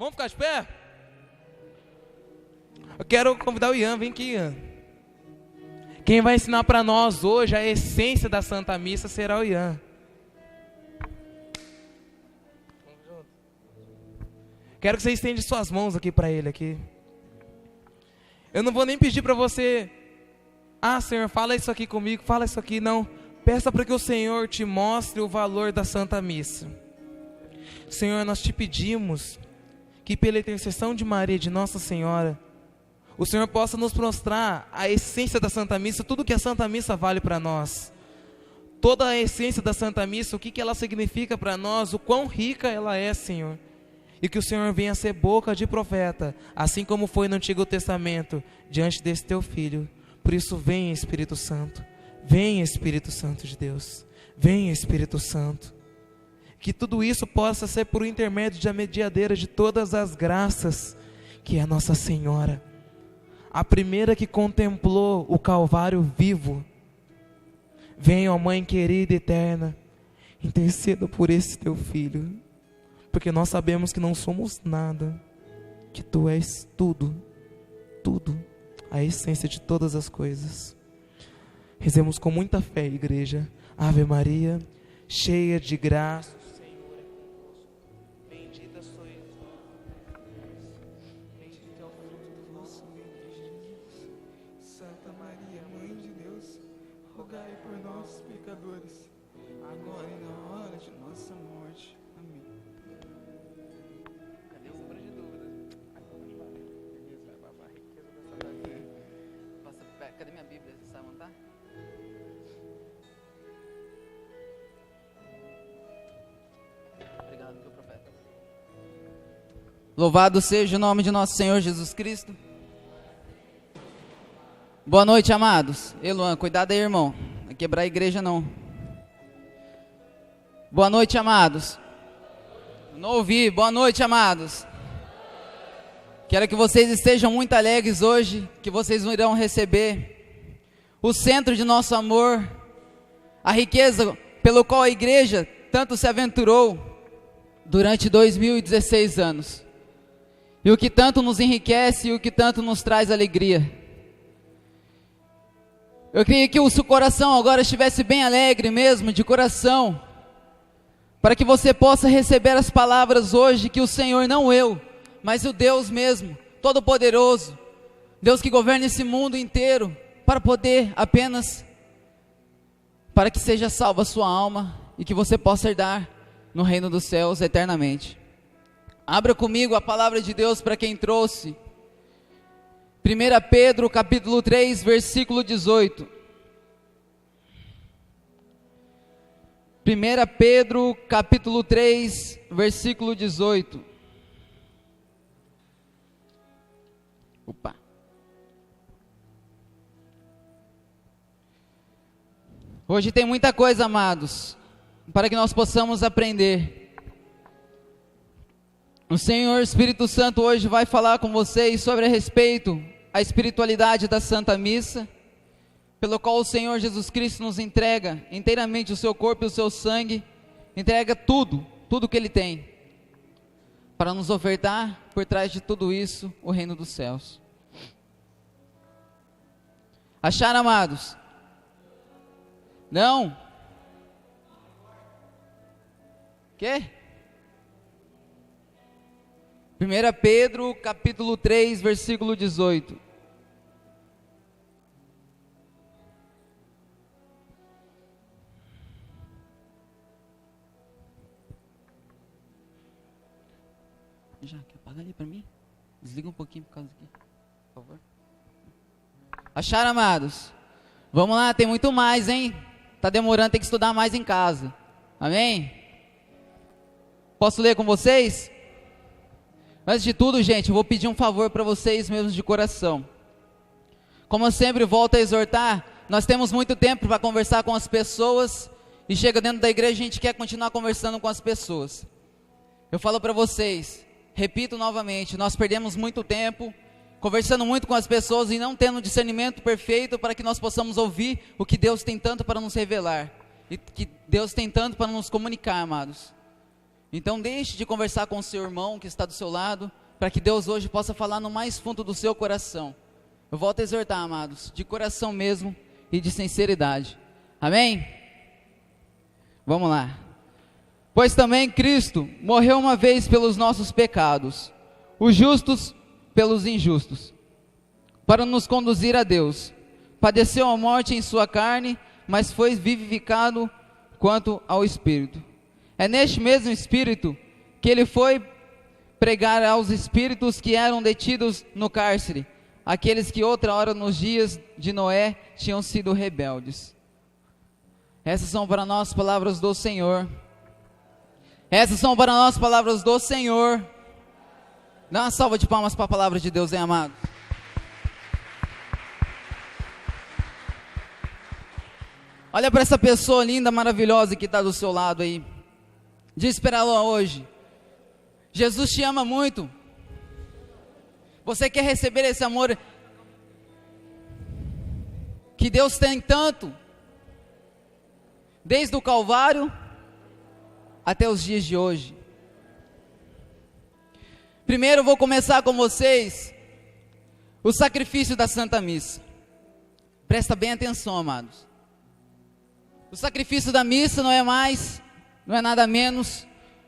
Vamos ficar de pé? Eu quero convidar o Ian, vem aqui, Ian. Quem vai ensinar para nós hoje a essência da Santa Missa será o Ian. Quero que você estende suas mãos aqui para ele aqui. Eu não vou nem pedir para você, Senhor, fala isso aqui comigo, fala isso aqui, não. Peça para que o Senhor te mostre o valor da Santa Missa. Senhor, nós te pedimos que pela intercessão de Maria, de Nossa Senhora, o Senhor possa nos mostrar a essência da Santa Missa, tudo que a Santa Missa vale para nós. Toda a essência da Santa Missa, o que ela significa para nós, o quão rica ela é, Senhor. E que o Senhor venha ser boca de profeta, assim como foi no Antigo Testamento, diante desse teu Filho. Por isso, venha Espírito Santo, venha Espírito Santo de Deus, venha Espírito Santo. Que tudo isso possa ser por intermédio da mediadeira de todas as graças, que é a Nossa Senhora, a primeira que contemplou o Calvário vivo. Venha, ó Mãe querida e eterna, interceda por esse teu Filho, porque nós sabemos que não somos nada, que tu és tudo, tudo, a essência de todas as coisas. Rezemos com muita fé, igreja. Ave Maria, cheia de graça, o Senhor é convosco. Bendita sois vós, bendito é o fruto do vosso ventre, Jesus. Santa Maria, Mãe de Deus, rogai por nós, pecadores, agora e na hora de nossa morte. Amém. Cadê o sombra de dúvida? Cadê minha Bíblia? Você sabe montar? Obrigado, meu profeta. Louvado seja o nome de nosso Senhor Jesus Cristo. Boa noite, amados. Eluan, cuidado aí, irmão. Não vai quebrar a igreja, não. Boa noite, amados. Não ouvi. Boa noite, amados. Quero que vocês estejam muito alegres hoje, que vocês irão receber o centro de nosso amor, a riqueza pelo qual a igreja tanto se aventurou durante 2016 anos. E o que tanto nos enriquece e o que tanto nos traz alegria. Eu queria que o seu coração agora estivesse bem alegre mesmo, de coração, para que você possa receber as palavras hoje que o Senhor, não eu, mas o Deus mesmo, Todo-Poderoso, Deus que governa esse mundo inteiro, para poder apenas, para que seja salva a sua alma e que você possa herdar no reino dos céus eternamente. Abra comigo a palavra de Deus para quem trouxe. 1 Pedro capítulo 3, versículo 18. 1 Pedro capítulo 3, versículo 18. Opa. Hoje tem muita coisa, amados, para que nós possamos aprender. O Senhor Espírito Santo hoje vai falar com vocês sobre a respeito a espiritualidade da Santa Missa, pelo qual o Senhor Jesus Cristo nos entrega inteiramente o seu corpo e o seu sangue, entrega tudo que Ele tem, para nos ofertar por trás de tudo isso o reino dos céus. Acharam, amados? Não? Quê? 1 Pedro capítulo 3, versículo 18. Já, quer apagar ali para mim? Desliga um pouquinho por causa aqui, por favor. Acharam, amados? Vamos lá, tem muito mais, hein? Tá demorando, tem que estudar mais em casa. Amém? Posso ler com vocês? Antes de tudo, gente, eu vou pedir um favor para vocês mesmos de coração. Como eu sempre volto a exortar, nós temos muito tempo para conversar com as pessoas, e chega dentro da igreja, a gente quer continuar conversando com as pessoas. Eu falo para vocês, repito novamente, nós perdemos muito tempo conversando muito com as pessoas e não tendo discernimento perfeito para que nós possamos ouvir o que Deus tem tanto para nos revelar, e que Deus tem tanto para nos comunicar, amados. Então deixe de conversar com o seu irmão que está do seu lado, para que Deus hoje possa falar no mais fundo do seu coração. Eu volto a exortar, amados, de coração mesmo e de sinceridade. Amém? Vamos lá. Pois também Cristo morreu uma vez pelos nossos pecados, os justos pelos injustos, para nos conduzir a Deus. Padeceu a morte em sua carne, mas foi vivificado quanto ao Espírito. É neste mesmo Espírito que ele foi pregar aos espíritos que eram detidos no cárcere, aqueles que outra hora nos dias de Noé tinham sido rebeldes. Essas são para nós palavras do Senhor. Essas são para nós palavras do Senhor. Dá uma salva de palmas para a palavra de Deus, hein, amado? Olha para essa pessoa linda, maravilhosa que está do seu lado aí. Diz para ela hoje: Jesus te ama muito. Você quer receber esse amor que Deus tem tanto, desde o Calvário até os dias de hoje. Primeiro eu vou começar com vocês o sacrifício da Santa Missa. Presta bem atenção, amados. O sacrifício da missa não é nada menos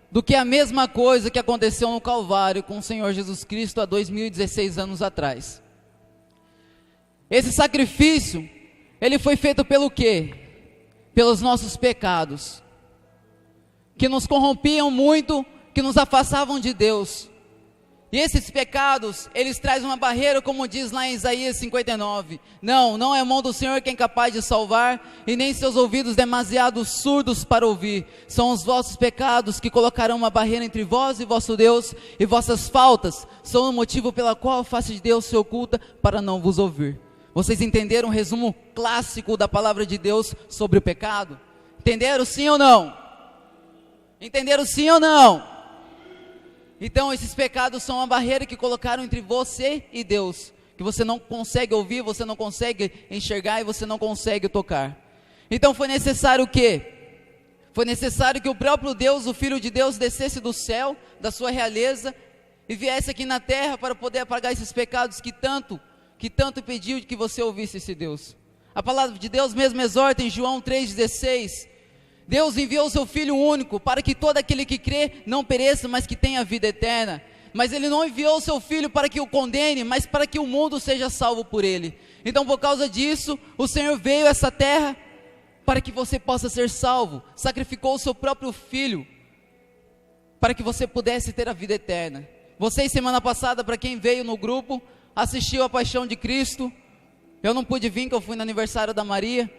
do que a mesma coisa que aconteceu no Calvário com o Senhor Jesus Cristo há 2016 anos atrás. Esse sacrifício, ele foi feito pelo quê? Pelos nossos pecados, que nos corrompiam muito, que nos afastavam de Deus. E esses pecados, eles trazem uma barreira, como diz lá em Isaías 59. Não é a mão do Senhor quem é capaz de salvar, e nem seus ouvidos demasiado surdos para ouvir. São os vossos pecados que colocarão uma barreira entre vós e vosso Deus, e vossas faltas são o motivo pela qual a face de Deus se oculta para não vos ouvir. Vocês entenderam o resumo clássico da palavra de Deus sobre o pecado? Entenderam sim ou não? Entenderam sim ou não? Então esses pecados são uma barreira que colocaram entre você e Deus, que você não consegue ouvir, você não consegue enxergar e você não consegue tocar. Então foi necessário o quê? Foi necessário que o próprio Deus, o Filho de Deus, descesse do céu, da sua realeza, e viesse aqui na terra para poder apagar esses pecados que tanto pediu de que você ouvisse esse Deus. A palavra de Deus mesmo exorta em João 3,16, Deus enviou o seu Filho único para que todo aquele que crê não pereça, mas que tenha vida eterna. Mas Ele não enviou o seu Filho para que o condene, mas para que o mundo seja salvo por Ele. Então por causa disso, o Senhor veio a essa terra para que você possa ser salvo. Sacrificou o seu próprio Filho para que você pudesse ter a vida eterna. Vocês semana passada, para quem veio no grupo, assistiu a Paixão de Cristo. Eu não pude vir, que eu fui no aniversário da Maria,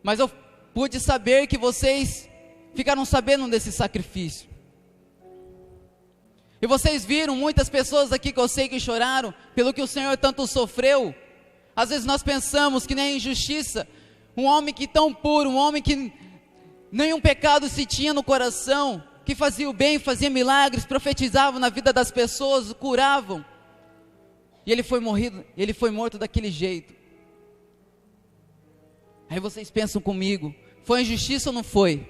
mas eu pude saber que vocês ficaram sabendo desse sacrifício. E vocês viram muitas pessoas aqui que eu sei que choraram pelo que o Senhor tanto sofreu. Às vezes nós pensamos que nem a injustiça, um homem que tão puro, um homem que nenhum pecado se tinha no coração, que fazia o bem, fazia milagres, profetizava na vida das pessoas, curavam. E ele foi morto daquele jeito. Aí vocês pensam comigo, foi injustiça ou não foi?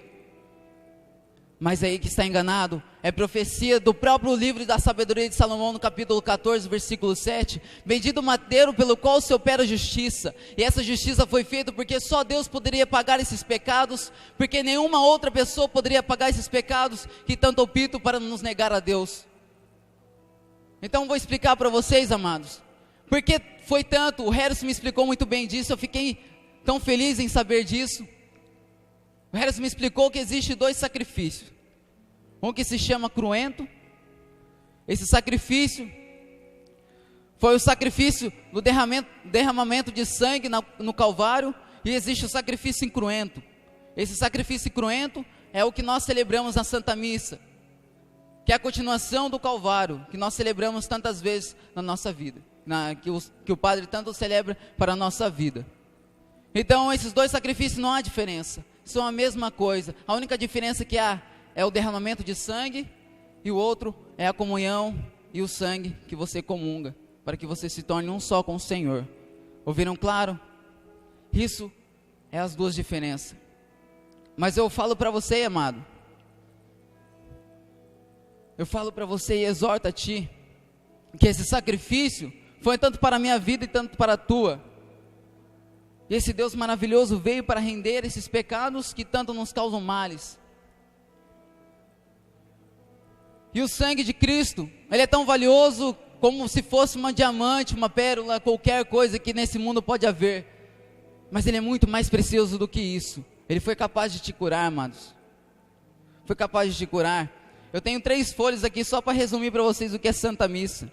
Mas aí que está enganado, é profecia do próprio livro da sabedoria de Salomão, no capítulo 14, versículo 7. Bendito o madeiro pelo qual se opera a justiça. E essa justiça foi feita porque só Deus poderia pagar esses pecados, porque nenhuma outra pessoa poderia pagar esses pecados que tanto optam para nos negar a Deus. Então vou explicar para vocês, amados, porque foi tanto, o Harrison me explicou muito bem disso, eu fiquei tão feliz em saber disso. O Harrison me explicou que existe 2 sacrifícios, um que se chama cruento. Esse sacrifício foi o sacrifício do derramamento de sangue no Calvário, e existe o sacrifício incruento. Esse sacrifício incruento é o que nós celebramos na Santa Missa, que é a continuação do Calvário, que nós celebramos tantas vezes na nossa vida, que o Padre tanto celebra para a nossa vida. Então esses 2 sacrifícios não há diferença, são a mesma coisa. A única diferença que há é o derramamento de sangue, e o outro é a comunhão e o sangue que você comunga, para que você se torne um só com o Senhor. Ouviram claro? Isso é as 2 diferenças. Mas eu falo para você, amado, eu falo para você e exorto a ti, que esse sacrifício foi tanto para a minha vida e tanto para a tua. E esse Deus maravilhoso veio para render esses pecados que tanto nos causam males. E o sangue de Cristo, ele é tão valioso como se fosse uma diamante, uma pérola, qualquer coisa que nesse mundo pode haver. Mas ele é muito mais precioso do que isso. Ele foi capaz de te curar, amados. Foi capaz de te curar. Eu tenho 3 folhas aqui só para resumir para vocês o que é Santa Missa.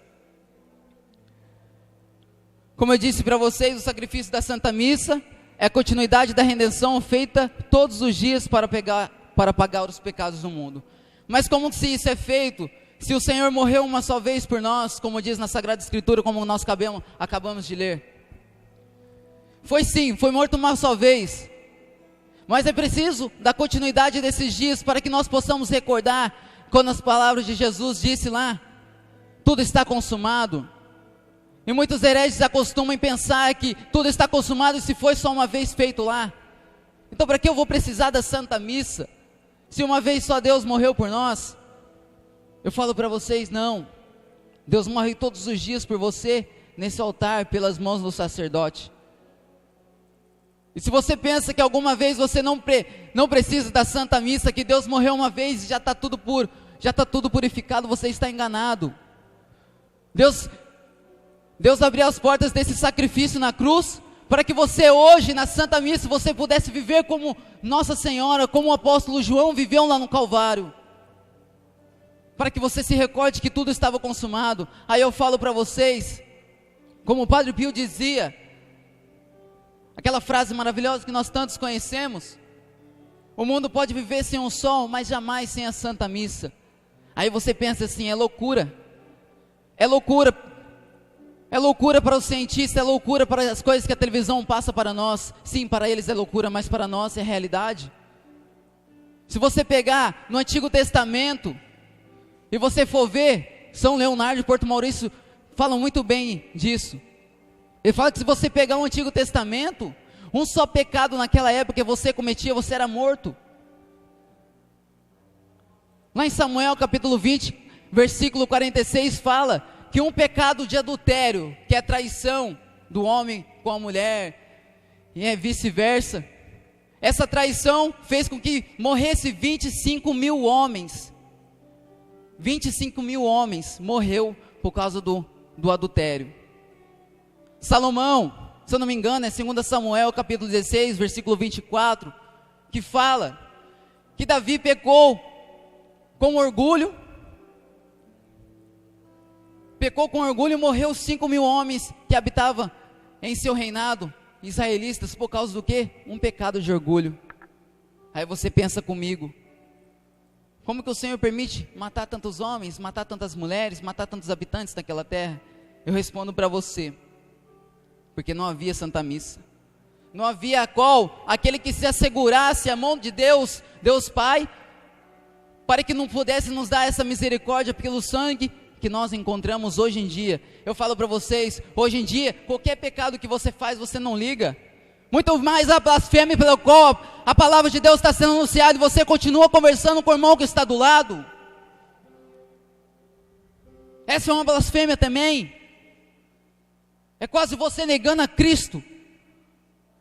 Como eu disse para vocês, o sacrifício da Santa Missa é a continuidade da redenção feita todos os dias para pagar os pecados do mundo. Mas como se isso é feito, se o Senhor morreu uma só vez por nós, como diz na Sagrada Escritura, como nós acabamos de ler? Foi sim, foi morto uma só vez. Mas é preciso da continuidade desses dias para que nós possamos recordar, quando as palavras de Jesus disse lá, tudo está consumado. E muitos hereges acostumam em pensar que tudo está consumado e se foi só uma vez feito lá. Então para que eu vou precisar da Santa Missa? Se uma vez só Deus morreu por nós? Eu falo para vocês, não. Deus morre todos os dias por você, nesse altar, pelas mãos do sacerdote. E se você pensa que alguma vez você não precisa da Santa Missa, que Deus morreu uma vez e já está tudo purificado, você está enganado. Deus abriu as portas desse sacrifício na cruz, para que você hoje, na Santa Missa, você pudesse viver como Nossa Senhora, como o apóstolo João viveu lá no Calvário. Para que você se recorde que tudo estava consumado. Aí eu falo para vocês, como o Padre Pio dizia, aquela frase maravilhosa que nós tantos conhecemos: o mundo pode viver sem o sol, mas jamais sem a Santa Missa. Aí você pensa assim, é loucura. É loucura. É loucura para o cientista, é loucura para as coisas que a televisão passa para nós. Sim, para eles é loucura, mas para nós é realidade. Se você pegar no Antigo Testamento e você for ver, São Leonardo de Porto Maurício fala muito bem disso. Ele fala que se você pegar o Antigo Testamento, um só pecado naquela época que você cometia, você era morto. Lá em Samuel capítulo 20, versículo 46 fala que um pecado de adultério, que é a traição do homem com a mulher, e é vice-versa, essa traição fez com que morresse 25 mil homens. 25 mil homens morreu por causa do adultério. Salomão, se eu não me engano, é 2 Samuel capítulo 16, versículo 24, que fala que Davi pecou com orgulho, e morreu 5 mil homens que habitavam em seu reinado, israelitas, por causa do quê? Um pecado de orgulho. Aí você pensa comigo, como que o Senhor permite matar tantos homens, matar tantas mulheres, matar tantos habitantes daquela terra? Eu respondo para você, porque não havia Santa Missa. Não havia aquele que se assegurasse a mão de Deus, Deus Pai, para que não pudesse nos dar essa misericórdia pelo sangue que nós encontramos hoje em dia. Eu falo para vocês, hoje em dia, qualquer pecado que você faz, você não liga. Muito mais a blasfêmia pela qual a palavra de Deus está sendo anunciada e você continua conversando com o irmão que está do lado. Essa é uma blasfêmia também. É quase você negando a Cristo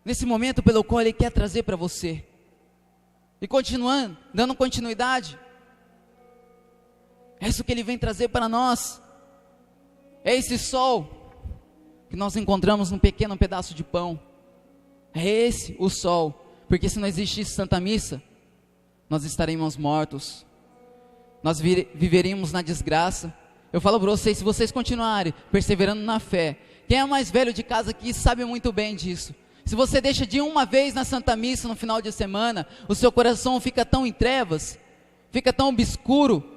nesse momento pelo qual Ele quer trazer para você. E continuando, dando continuidade, é isso que Ele vem trazer para nós. É esse sol que nós encontramos num pequeno pedaço de pão. É esse o sol. Porque se não existisse Santa Missa, nós estaríamos mortos. Nós viveríamos na desgraça. Eu falo para vocês, se vocês continuarem perseverando na fé, quem é mais velho de casa aqui sabe muito bem disso. Se você deixa de uma vez na Santa Missa no final de semana, o seu coração fica tão em trevas, fica tão obscuro,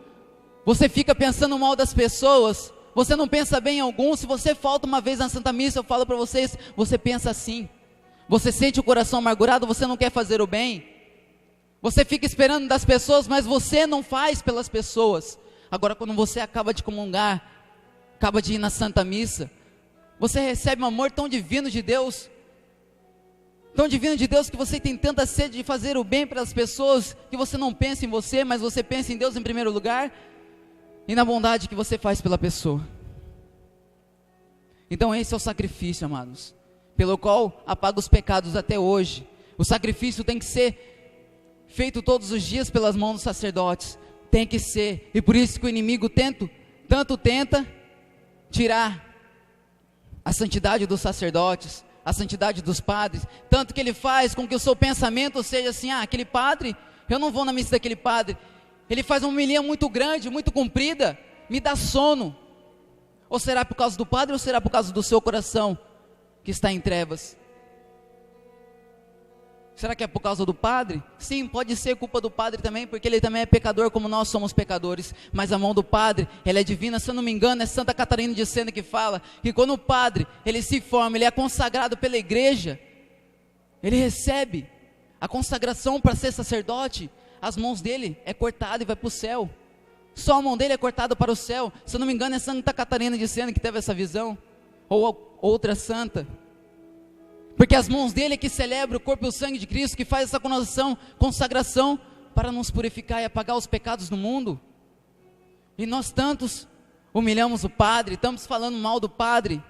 você fica pensando mal das pessoas, você não pensa bem em algum. Se você falta uma vez na Santa Missa, eu falo para vocês, você pensa assim, você sente o coração amargurado, você não quer fazer o bem, você fica esperando das pessoas, mas você não faz pelas pessoas. Agora quando você acaba de comungar, acaba de ir na Santa Missa, você recebe um amor tão divino de Deus, que você tem tanta sede de fazer o bem para as pessoas, que você não pensa em você, mas você pensa em Deus em primeiro lugar. e na bondade que você faz pela pessoa. Então esse é o sacrifício, amados, pelo qual apaga os pecados até hoje. O sacrifício tem que ser feito todos os dias pelas mãos dos sacerdotes, tem que ser, e por isso que o inimigo tanto tenta tirar a santidade dos sacerdotes, a santidade dos padres, tanto que ele faz com que o seu pensamento seja assim: aquele padre, eu não vou na missa daquele padre, ele faz uma homilia muito grande, muito comprida, me dá sono. Ou será por causa do padre, ou será por causa do seu coração que está em trevas? Será que é por causa do padre? Sim, pode ser culpa do padre também, porque ele também é pecador como nós somos pecadores, mas a mão do padre, ela é divina. Se eu não me engano, é Santa Catarina de Sena que fala que quando o padre, ele se forma, ele é consagrado pela igreja, ele recebe a consagração para ser sacerdote, as mãos dele é cortada e vai para o céu. Só a mão dele é cortada para o céu. Se eu não me engano, é Santa Catarina de Sena que teve essa visão, ou outra santa. Porque as mãos dele é que celebra o corpo e o sangue de Cristo, que faz essa consagração para nos purificar e apagar os pecados do mundo. E nós tantos humilhamos o padre, estamos falando mal do padre.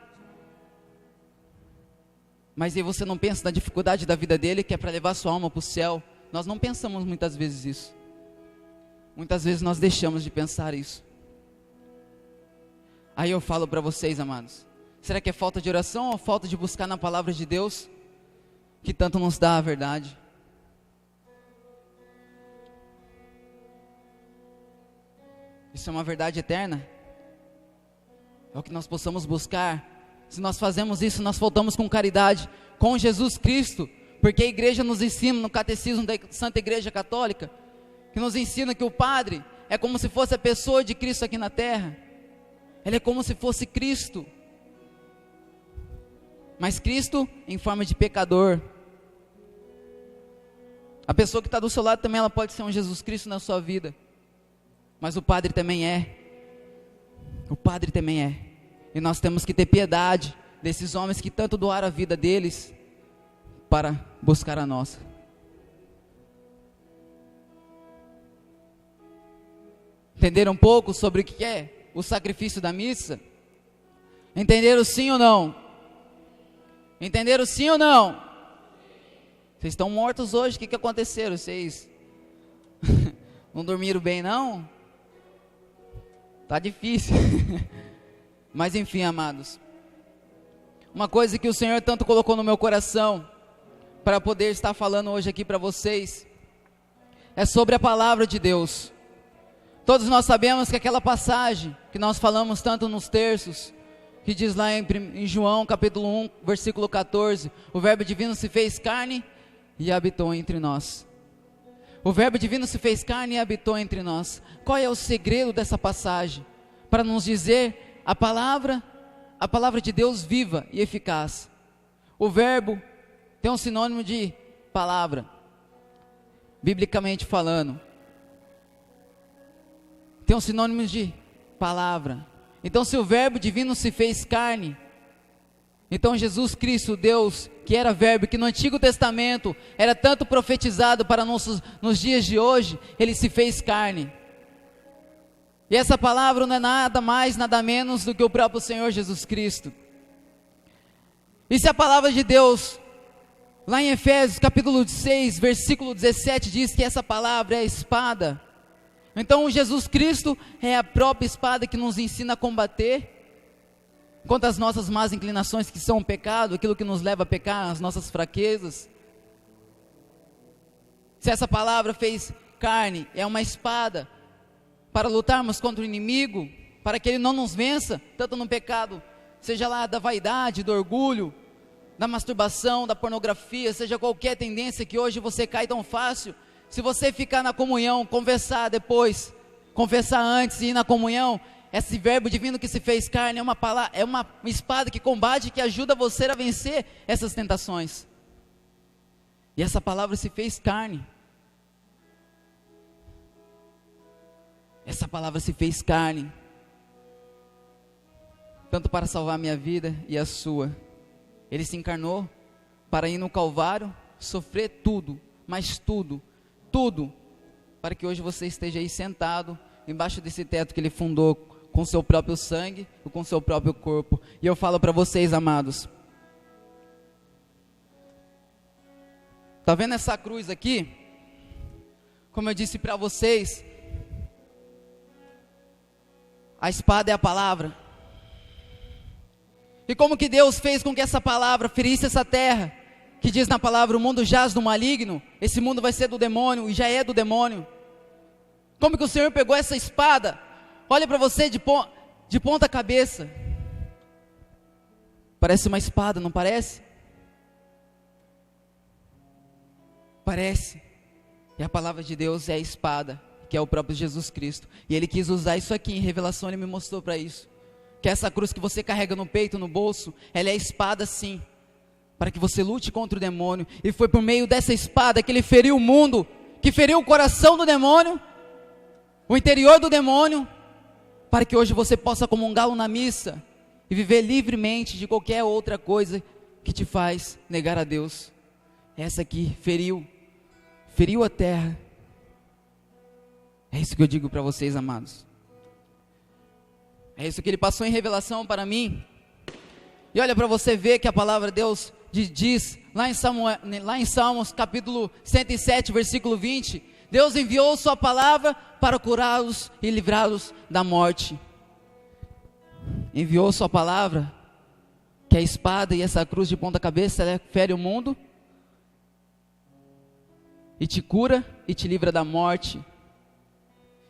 Mas aí você não pensa na dificuldade da vida dele, que é para levar sua alma para o céu. Nós não pensamos muitas vezes isso. Muitas vezes nós deixamos de pensar isso. Aí eu falo para vocês, amados, será que é falta de oração ou falta de buscar na palavra de Deus que tanto nos dá a verdade? Isso é uma verdade eterna? É o que nós possamos buscar. Se nós fazemos isso, nós faltamos com caridade com Jesus Cristo, porque a igreja nos ensina no catecismo da Santa Igreja Católica, que nos ensina que o padre é como se fosse a pessoa de Cristo aqui na terra. Ele é como se fosse Cristo, mas Cristo em forma de pecador. A pessoa que está do seu lado também, ela pode ser um Jesus Cristo na sua vida, mas o padre também é. O padre também é. E nós temos que ter piedade desses homens que tanto doaram a vida deles para buscar a nossa. Entenderam um pouco sobre o que é o sacrifício da missa? Entenderam sim ou não? Entenderam sim ou não? Vocês estão mortos hoje, o que aconteceram? Vocês não dormiram bem não? Tá difícil. Mas enfim, amados, uma coisa que o Senhor tanto colocou no meu coração, para poder estar falando hoje aqui para vocês, é sobre a palavra de Deus. Todos nós sabemos que aquela passagem que nós falamos tanto nos terços, que diz lá em João capítulo 1, versículo 14, o verbo divino se fez carne e habitou entre nós. O verbo divino se fez carne e habitou entre nós. Qual é o segredo dessa passagem? Para nos dizer a palavra de Deus viva e eficaz. O verbo tem um sinônimo de palavra, biblicamente falando. Tem um sinônimo de palavra. Então se o verbo divino se fez carne, então Jesus Cristo, Deus, que era verbo, que no Antigo Testamento era tanto profetizado para nos dias de hoje, ele se fez carne. E essa palavra não é nada mais, nada menos do que o próprio Senhor Jesus Cristo. E se a palavra de Deus, lá em Efésios capítulo 6, versículo 17, diz que essa palavra é a espada, então Jesus Cristo é a própria espada que nos ensina a combater contra as nossas más inclinações, que são o pecado, aquilo que nos leva a pecar, as nossas fraquezas. Se essa palavra fez carne, é uma espada para lutarmos contra o inimigo, para que ele não nos vença, tanto no pecado, seja lá da vaidade, do orgulho, da masturbação, da pornografia, seja qualquer tendência que hoje você cai tão fácil. Se você ficar na comunhão, confessar depois, confessar antes e ir na comunhão, esse verbo divino que se fez carne é uma espada que combate, que ajuda você a vencer essas tentações. E essa palavra se fez carne. Essa palavra se fez carne, tanto para salvar a minha vida e a sua. Ele se encarnou para ir no Calvário, sofrer tudo, mas tudo, para que hoje você esteja aí sentado embaixo desse teto que Ele fundou com seu próprio sangue e com seu próprio corpo. E eu falo para vocês, amados, tá vendo essa cruz aqui? Como eu disse para vocês, a espada é a palavra. E como que Deus fez com que essa palavra ferisse essa terra? Que diz na palavra, o mundo jaz do maligno, esse mundo vai ser do demônio, e já é do demônio. Como que o Senhor pegou essa espada? Olha para você de ponta cabeça. Parece uma espada, não parece? Parece. E a palavra de Deus é a espada, que é o próprio Jesus Cristo. E Ele quis usar isso aqui, em revelação Ele me mostrou para isso. Que essa cruz que você carrega no peito, no bolso, ela é a espada sim, para que você lute contra o demônio. E foi por meio dessa espada que Ele feriu o mundo, que feriu o coração do demônio, o interior do demônio, para que hoje você possa comungá-lo na missa e viver livremente de qualquer outra coisa que te faz negar a Deus. Essa aqui feriu a terra. É isso que eu digo para vocês, amados. É isso que Ele passou em revelação para mim. E olha para você ver que a palavra de Deus diz lá em Salmos capítulo 107, versículo 20: Deus enviou sua palavra para curá-los e livrá-los da morte. Enviou sua palavra, que é a espada e essa cruz de ponta cabeça, ela fere o mundo, e te cura e te livra da morte.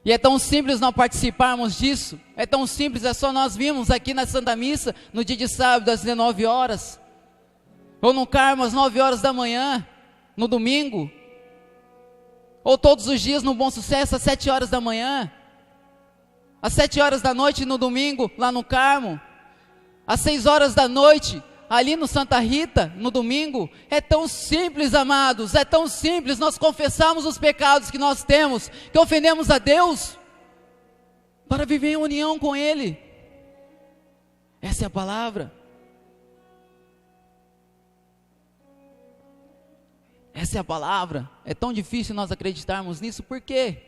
E é tão simples nós participarmos disso, é tão simples, é só nós vimos aqui na Santa Missa, no dia de sábado às 19 horas, ou no Carmo às 9 horas da manhã, no domingo, ou todos os dias no Bom Sucesso às 7 horas da manhã, às 7 horas da noite no domingo lá no Carmo, às 6 horas da noite ali no Santa Rita no domingo. É tão simples, amados, é tão simples nós confessarmos os pecados que nós temos, que ofendemos a Deus, para viver em união com Ele. Essa é a palavra. Essa é a palavra. É tão difícil nós acreditarmos nisso, por quê?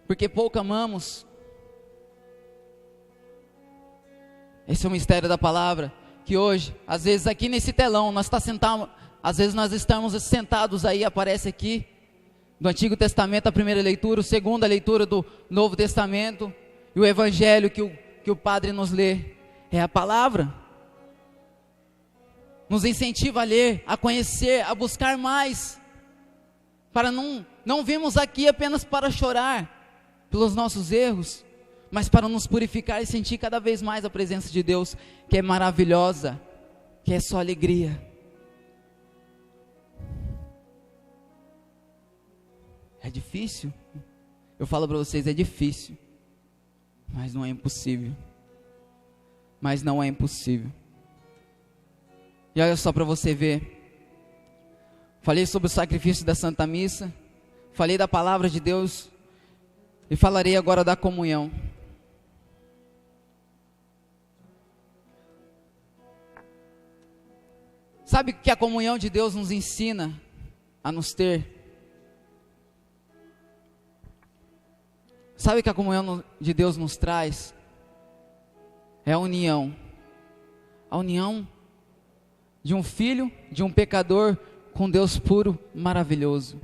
Porque pouco amamos. Esse é o mistério da palavra, que hoje, às vezes aqui nesse telão, às vezes nós estamos sentados aí, aparece aqui, do Antigo Testamento a primeira leitura, a segunda leitura do Novo Testamento, e o Evangelho que o Padre nos lê, é a palavra. Nos incentiva a ler, a conhecer, a buscar mais, para não virmos aqui apenas para chorar pelos nossos erros, mas para nos purificar e sentir cada vez mais a presença de Deus, que é maravilhosa, que é só alegria. É difícil? Eu falo para vocês, é difícil, mas não é impossível. Mas não é impossível. E olha só para você ver, falei sobre o sacrifício da Santa Missa, falei da palavra de Deus, e falarei agora da comunhão. Sabe o que a comunhão de Deus nos ensina a nos ter? Sabe o que a comunhão de Deus nos traz? É a união. A união de um filho, de um pecador, com Deus puro, maravilhoso.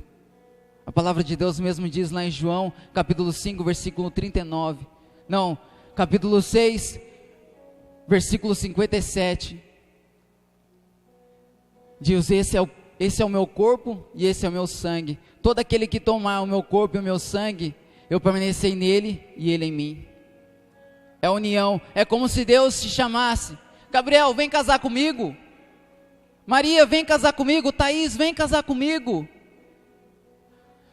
A palavra de Deus mesmo diz lá em João, capítulo 5, versículo 39. Não, capítulo 6, versículo 57. Diz, esse é o meu corpo e esse é o meu sangue. Todo aquele que tomar o meu corpo e o meu sangue, eu permanecerei nele e ele em mim. É união, é como se Deus te chamasse: Gabriel, vem casar comigo. Maria, vem casar comigo. Thaís, vem casar comigo.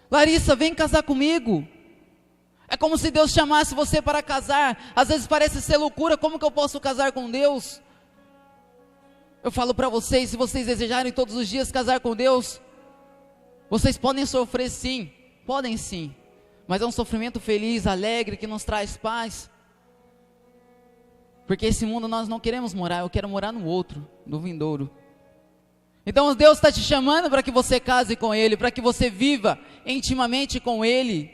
Larissa, vem casar comigo. É como se Deus chamasse você para casar. Às vezes parece ser loucura, como que eu posso casar com Deus? Eu falo para vocês, se vocês desejarem todos os dias casar com Deus, vocês podem sofrer sim, podem sim, mas é um sofrimento feliz, alegre, que nos traz paz. Porque esse mundo nós não queremos morar, eu quero morar no outro, no vindouro. Então Deus está te chamando para que você case com Ele, para que você viva intimamente com Ele.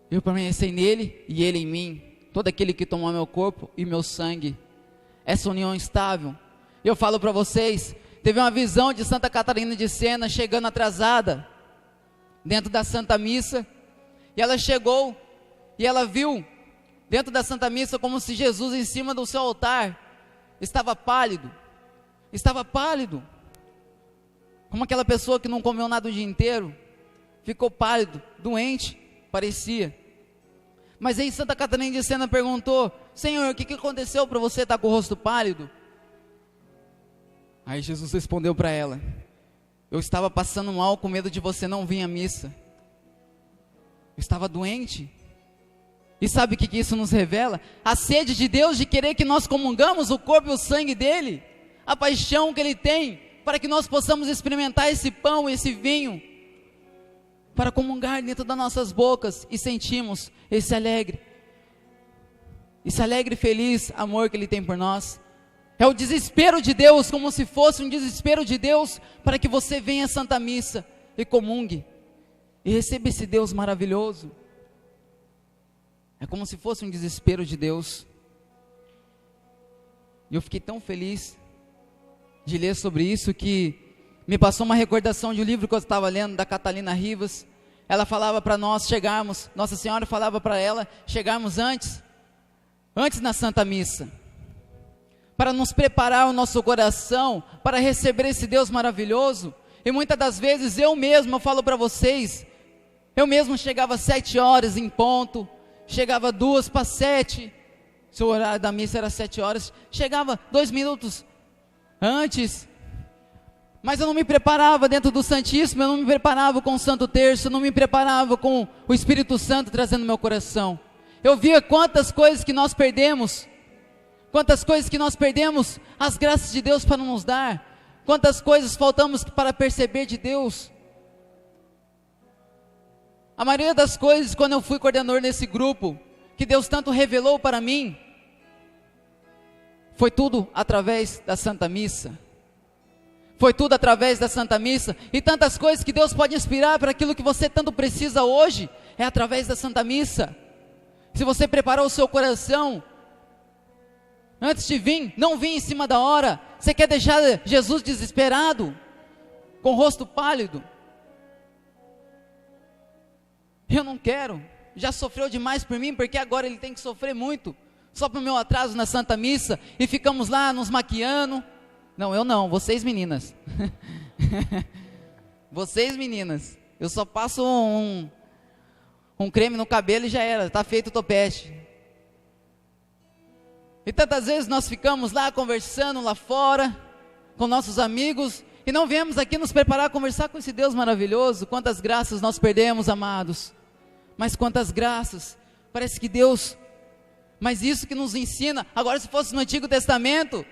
eu permanecer nele e ele em mim. Todo aquele que tomar meu corpo e meu sangue, essa união estável. Eu falo para vocês, teve uma visão de Santa Catarina de Sena chegando atrasada dentro da Santa Missa, e ela chegou e ela viu dentro da Santa Missa como se Jesus em cima do seu altar estava pálido, como aquela pessoa que não comeu nada o dia inteiro, ficou pálido, doente, parecia. Mas aí Santa Catarina de Sena perguntou: Senhor, o que aconteceu para você estar com o rosto pálido? Aí Jesus respondeu para ela: eu estava passando mal com medo de você não vir à missa. Eu estava doente. E sabe o que isso nos revela? A sede de Deus de querer que nós comungamos o corpo e o sangue dele, a paixão que ele tem, para que nós possamos experimentar esse pão e esse vinho, para comungar dentro das nossas bocas e sentimos esse alegre e feliz amor que ele tem por nós. É o desespero de Deus, como se fosse um desespero de Deus, para que você venha à Santa Missa e comungue, e receba esse Deus maravilhoso. É como se fosse um desespero de Deus. E eu fiquei tão feliz de ler sobre isso, que me passou uma recordação de um livro que eu estava lendo, da Catalina Rivas. Ela falava para nós chegarmos, Nossa Senhora falava para ela, chegarmos antes na Santa Missa, para nos preparar o nosso coração, para receber esse Deus maravilhoso. E muitas das vezes eu falo para vocês, eu mesmo chegava às 7 horas em ponto, chegava 6:02, se o horário da missa era 7 horas, chegava 2 minutos antes, mas eu não me preparava dentro do Santíssimo, eu não me preparava com o Santo Terço, eu não me preparava com o Espírito Santo trazendo no meu coração. Eu via quantas coisas que nós perdemos, as graças de Deus para nos dar, quantas coisas faltamos para perceber de Deus. A maioria das coisas, quando eu fui coordenador nesse grupo, que Deus tanto revelou para mim, foi tudo através da Santa Missa. E tantas coisas que Deus pode inspirar para aquilo que você tanto precisa hoje, é através da Santa Missa. Se você preparou o seu coração, antes de vir, não vim em cima da hora, você quer deixar Jesus desesperado, com o rosto pálido? Eu não quero, já sofreu demais por mim, porque agora ele tem que sofrer muito, só para o meu atraso na Santa Missa, e ficamos lá nos maquiando. Não, eu não, vocês meninas, eu só passo um creme no cabelo e já era, está feito o topete. E tantas vezes nós ficamos lá conversando lá fora, com nossos amigos, e não viemos aqui nos preparar a conversar com esse Deus maravilhoso. Quantas graças nós perdemos, amados, mas quantas graças, parece que Deus, mas isso que nos ensina, agora se fosse no Antigo Testamento,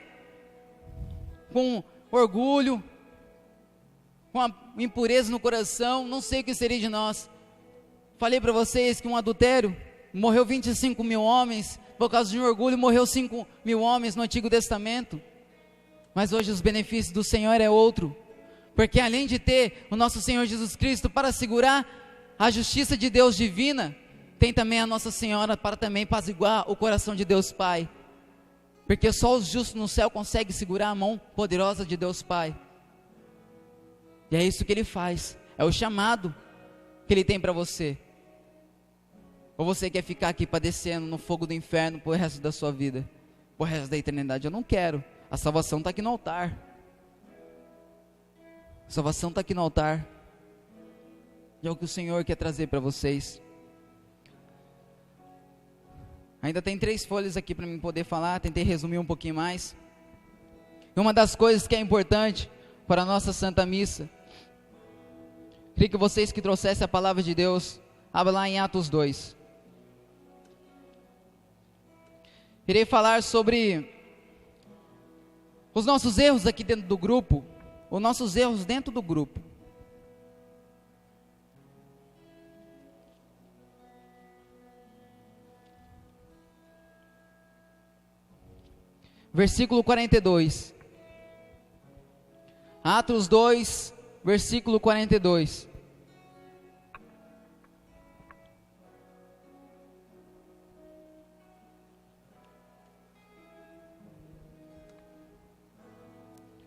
com orgulho, com a impureza no coração, não sei o que seria de nós. Falei para vocês que um adultério, morreu 25 mil homens, por causa de um orgulho, morreu 5 mil homens no Antigo Testamento, mas hoje os benefícios do Senhor é outro, porque além de ter o nosso Senhor Jesus Cristo para segurar a justiça de Deus divina, tem também a Nossa Senhora para também apaziguar o coração de Deus Pai, porque só os justos no céu conseguem segurar a mão poderosa de Deus Pai, e é isso que Ele faz, é o chamado que Ele tem para você. Ou você quer ficar aqui padecendo no fogo do inferno por resto da sua vida, por resto da eternidade? Eu não quero. A salvação está aqui no altar. A salvação está aqui no altar. E é o que o Senhor quer trazer para vocês. Ainda tem 3 folhas aqui para mim poder falar. Tentei resumir um pouquinho mais. E uma das coisas que é importante para a nossa Santa Missa, queria que vocês que trouxessem a palavra de Deus, abra lá em Atos 2. Irei falar sobre os nossos erros aqui dentro do grupo, os nossos erros dentro do grupo. Versículo 42. Atos 2, versículo 42.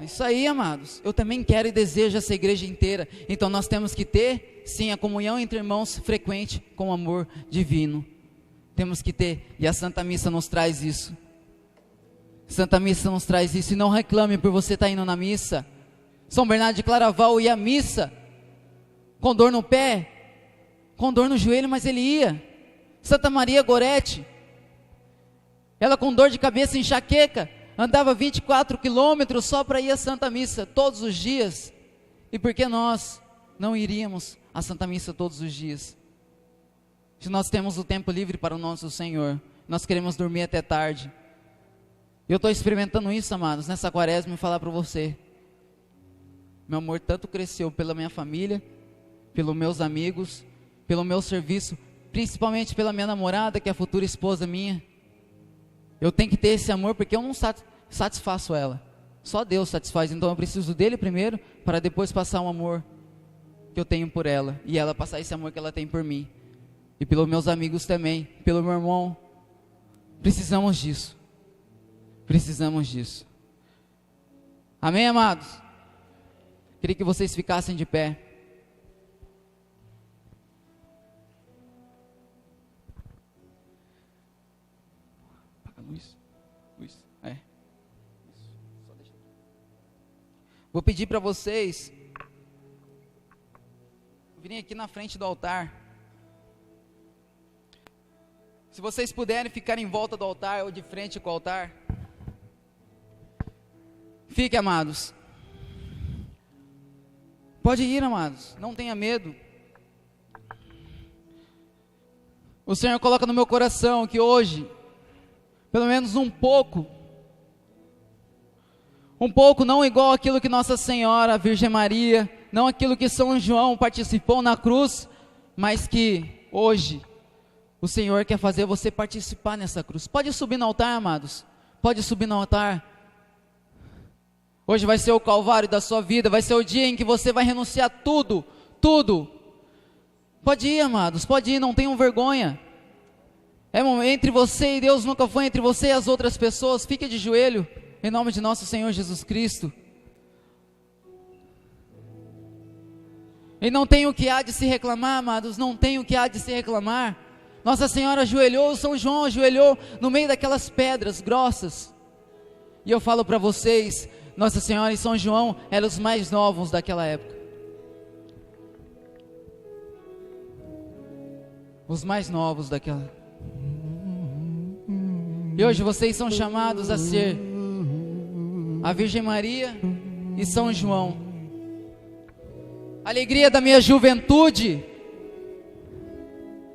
Isso aí, amados. Eu também quero e desejo essa igreja inteira. Então nós temos que ter, sim, a comunhão entre irmãos frequente com amor divino. Temos que ter, e a Santa Missa nos traz isso. Santa Missa nos traz isso, e não reclame por você estar indo na missa. São Bernardo de Claraval ia à missa, com dor no pé, com dor no joelho, mas ele ia. Santa Maria Gorete, ela com dor de cabeça, enxaqueca, andava 24 quilômetros só para ir à Santa Missa, todos os dias. E por que nós não iríamos à Santa Missa todos os dias? Se nós temos o tempo livre para o nosso Senhor, nós queremos dormir até tarde. Eu estou experimentando isso, amados, nessa quaresma, e falar para você. Meu amor tanto cresceu pela minha família, pelos meus amigos, pelo meu serviço, principalmente pela minha namorada, que é a futura esposa minha. Eu tenho que ter esse amor, porque eu não satisfaço ela. Só Deus satisfaz, então eu preciso dele primeiro, para depois passar o amor que eu tenho por ela, e ela passar esse amor que ela tem por mim. E pelos meus amigos também, pelo meu irmão. Precisamos disso. Precisamos disso. Amém, amados? Queria que vocês ficassem de pé. Apaga a luz. Luz. É. Isso. Só deixa aqui. Vou pedir para vocês virem aqui na frente do altar. Se vocês puderem ficar em volta do altar ou de frente com o altar. Fique, amados. Pode ir, amados. Não tenha medo. O Senhor coloca no meu coração que hoje, pelo menos um pouco, não igual aquilo que Nossa Senhora, a Virgem Maria, não aquilo que São João participou na cruz, mas que hoje o Senhor quer fazer você participar nessa cruz. Pode subir no altar, amados. Pode subir no altar. Hoje vai ser o calvário da sua vida, vai ser o dia em que você vai renunciar tudo, tudo. Pode ir, amados, pode ir, não tenham vergonha. É entre você e Deus, nunca foi entre você e as outras pessoas. Fique de joelho, em nome de nosso Senhor Jesus Cristo. E não tem o que há de se reclamar, amados, não tem o que há de se reclamar. Nossa Senhora ajoelhou, São João ajoelhou no meio daquelas pedras grossas. E eu falo para vocês, Nossa Senhora e São João eram os mais novos daquela época. Os mais novos daquela. E hoje vocês são chamados a ser a Virgem Maria e São João. Alegria da minha juventude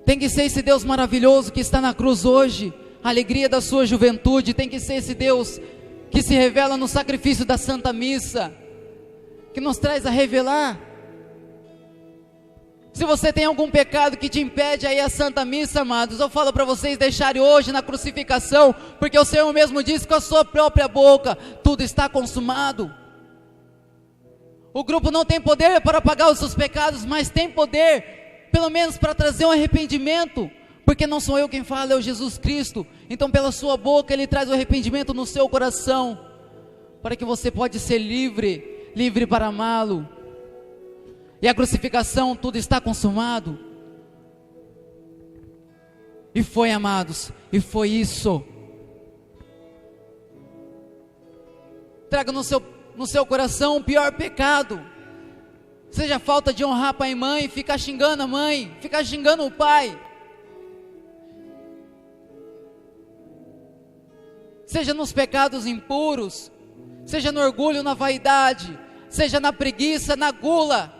tem que ser esse Deus maravilhoso que está na cruz hoje. A alegria da sua juventude tem que ser esse Deus que se revela no sacrifício da Santa Missa, que nos traz a revelar. Se você tem algum pecado que te impede a ir à Santa Missa, amados, eu falo para vocês deixarem hoje na crucificação, porque o Senhor mesmo disse com a sua própria boca, tudo está consumado. O grupo não tem poder para apagar os seus pecados, mas tem poder, pelo menos para trazer um arrependimento, porque não sou eu quem fala, é o Jesus Cristo. Então pela sua boca Ele traz o arrependimento no seu coração, para que você pode ser livre, livre para amá-lo. E a crucificação, tudo está consumado. E foi, amados, e foi isso. Traga no seu coração o pior pecado, seja a falta de honrar pai e mãe, ficar xingando a mãe, ficar xingando o pai, seja nos pecados impuros, seja no orgulho, na vaidade, seja na preguiça, na gula,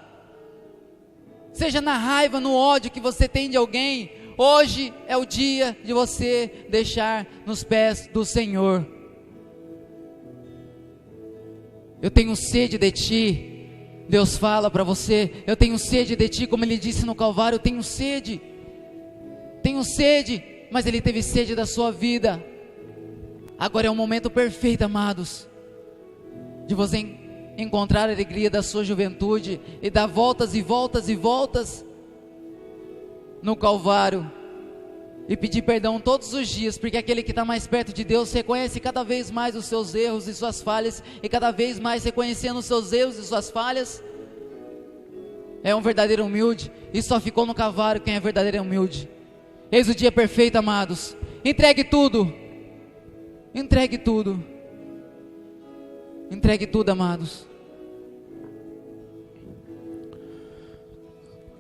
seja na raiva, no ódio que você tem de alguém. Hoje é o dia de você deixar nos pés do Senhor. Eu tenho sede de ti. Deus fala para você, eu tenho sede de ti, como Ele disse no Calvário, eu tenho sede, mas Ele teve sede da sua vida. Agora é o momento perfeito, amados, de você encontrar a alegria da sua juventude e dar voltas e voltas e voltas no Calvário e pedir perdão todos os dias, porque aquele que está mais perto de Deus reconhece cada vez mais os seus erros e suas falhas, e cada vez mais reconhecendo os seus erros e suas falhas, é um verdadeiro humilde, e só ficou no Calvário quem é verdadeiro humilde. Eis o dia perfeito, amados. Entregue tudo, entregue tudo, entregue tudo, amados.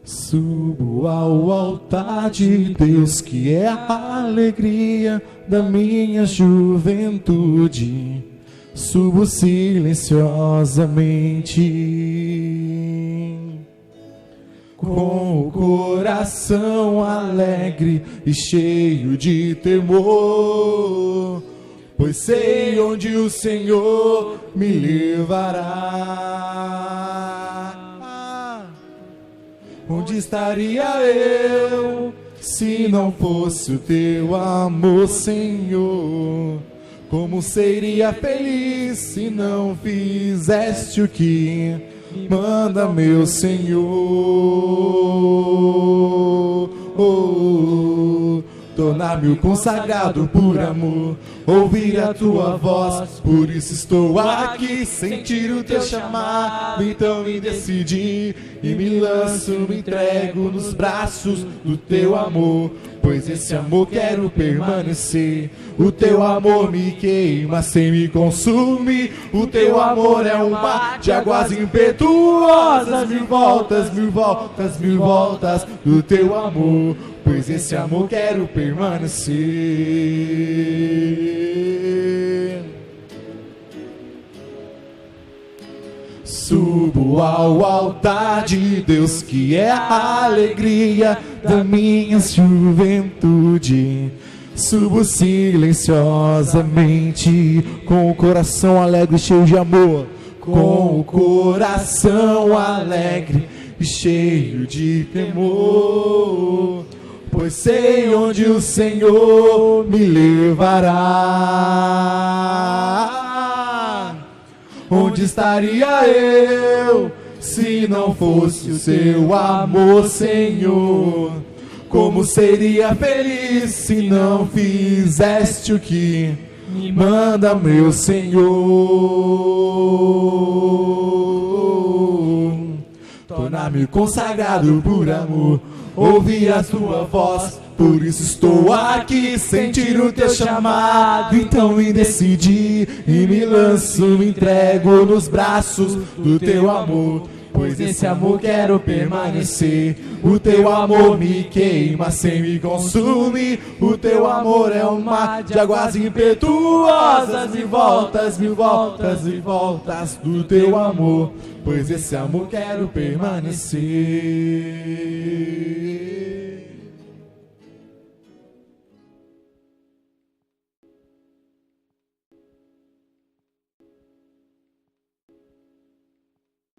Subo ao altar de Deus, que é a alegria da minha juventude. Subo silenciosamente, com o coração alegre e cheio de temor, pois sei onde o Senhor me levará. Onde estaria eu se não fosse o teu amor, Senhor? Como seria feliz se não fizeste o que manda, meu Senhor? Tornar-me o consagrado por amor, ouvir a tua voz, por isso estou aqui, sentir o teu chamado, então me decidi e me lanço, me entrego nos braços do teu amor, pois esse amor quero permanecer. O teu amor me queima sem me consumir, o teu amor é um mar de águas impetuosas, mil voltas, mil voltas, mil voltas do teu amor, pois esse amor quero permanecer. Subo ao altar de Deus, que é a alegria da minha juventude. Subo silenciosamente, com o coração alegre e cheio de amor. Com o coração alegre e cheio de temor, pois sei onde o Senhor me levará. Onde estaria eu se não fosse o seu amor, Senhor? Como seria feliz se não fizeste o que me manda, meu Senhor? Tornar-me consagrado por amor, ouvir a tua voz, por isso estou aqui, sentir o teu chamado, então me decidi e me lanço, me entrego nos braços do teu amor, pois esse amor quero permanecer. O teu amor me queima sem me consumir, o teu amor é um mar de águas impetuosas, mil voltas, mil voltas, mil voltas do teu amor, pois esse amor quero permanecer.